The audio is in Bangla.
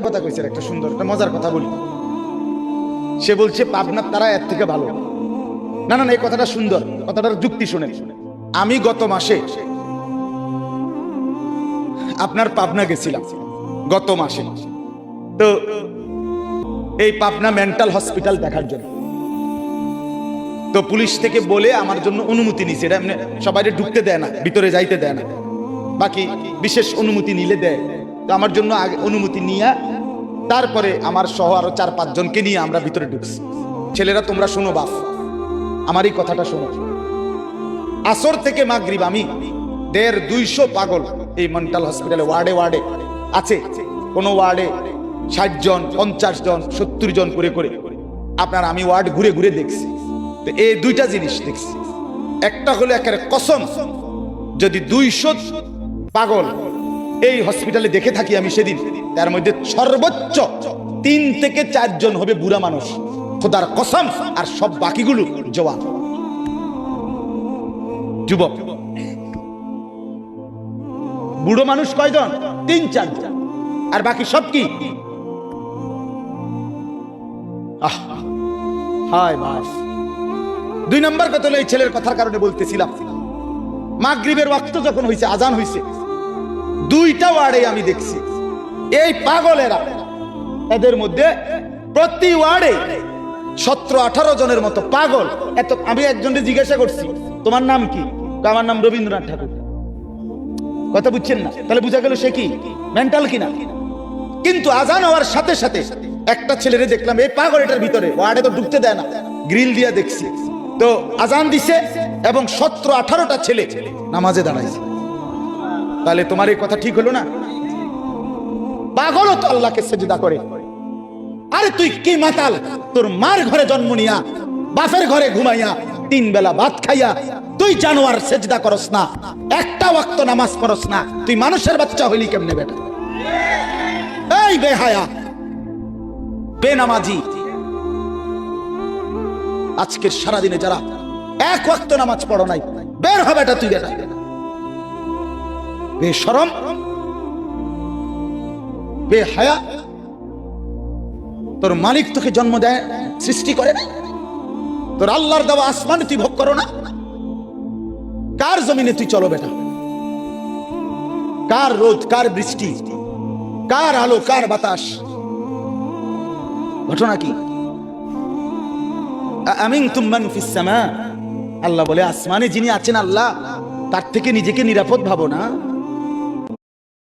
কথা কইছে একটা সুন্দর একটা মজার কথা বলি। সে বলছে পাবনার তারা এর থেকে ভালো। না না না, এই কথাটা সুন্দর, কথাটার যুক্তি শুনেন। আমি গত মাসে আপনার পাবনা গেছিলাম গত মাসে। তো এই পাবনা মেন্টাল হসপিটাল দেখার জন্য তো পুলিশ থেকে বলে আমার জন্য অনুমতি নিছে। এটা এমনি সবাই ঢুকতে দেয় না, ভিতরে যাইতে দেয় না, বাকি বিশেষ অনুমতি নিলে দেয়। তো আমার জন্য আগে অনুমতি নিয়ে তারপরে আমার সহ আরো 4-5 জনকে নিয়ে আমরা ভিতরে ঢুকছি। ছেলেরা তোমরা শোনো বাপ, আমার এই কথাটা শোনো। আসর থেকে মাগরিব আমি 150-200 পাগল এই মেন্টাল হসপিটালে ওয়ার্ডে ওয়ার্ডে আছে। কোন ওয়ার্ডে 60 জন, 50 জন, 70 জন করে করে আপনার আমি ওয়ার্ড ঘুরে ঘুরে দেখছি। তো এই দুইটা জিনিস দেখছি। একটা হলো একেবারে কসম, যদি 200 পাগল এই হসপিটালে দেখে থাকি আমি সেদিন, তার মধ্যে সর্বোচ্চ 3 থেকে 4 জন হবে বুড়া মানুষ, খোদার কসম। আর সব বাকিগুলো জওয়ান যুবক। বুড়ো মানুষ কয়জন? 3-4 জন। আর বাকি সব কি? হায় মাস। 2 নম্বর কথা হলো এই ছেলের কথার কারণে বলতেছিলাম, মাগরিবের ওয়াক্ত যখন হইছে, আজান হইছে, 2টা ওয়ার্ডে আমি দেখছি এই পাগলেরা, এদের মধ্যে প্রতি ওয়ার্ডে 17-18 জনের মতো পাগল। এত আমি একজনকে জিজ্ঞাসা করছি তোমার নাম কি? আমার নাম রবীন্দ্রনাথ ঠাকুর। কথা বুঝছেন না? তাহলে বুঝা গেল সে কি মেন্টাল কিনা। কিন্তু আজান হওয়ার সাথে সাথে একটা ছেলেরে দেখলাম এই পাগল এটার ভিতরে, ওয়ার্ডে তো ঢুকতে দেয় না, গ্রিল দিয়া দেখছি। তো আজান দিছে এবং 17-18টা ছেলে নামাজে দাঁড়াইছে। তাহলে তোমার এই কথা ঠিক হলো না? পাগলও তো আল্লাহকে সেজদা করে। আরে তুই কি মাতাল? তোর মার ঘরে জন্ম নিয়া, বাপের ঘরে ঘুমাইয়া, 3 বেলা ভাত খাইয়া তুই জানোয়ার সেজদা করস না, একটা ওয়াক্ত নামাজ পড়স না, তুই মানুষের বাচ্চা হইলি কেমনে বেটা? এই বেহায়া বেনামাজি, আজকের সারাদিনে যারা 1 ওয়াক্ত নামাজ পড়ো নাই, বের হবে এটা তুই বেটা। বেশরম, বেহায়া। তোর মালিক তোকে জন্ম দেয়, সৃষ্টি করে না? তোর আল্লাহর দেওয়া আসমান তুই ভোগ করো না? কার জমিনে তুই চলো বেটা? কার রোদ, কার বৃষ্টি, কার আলো, কার বাতাস? ঘটনা কি? আমিনতুম মান ফিস সামা, আল্লাহ বলে আসমানে যিনি আছেন আল্লাহ, তার থেকে নিজেকে নিরাপদ ভাবো না?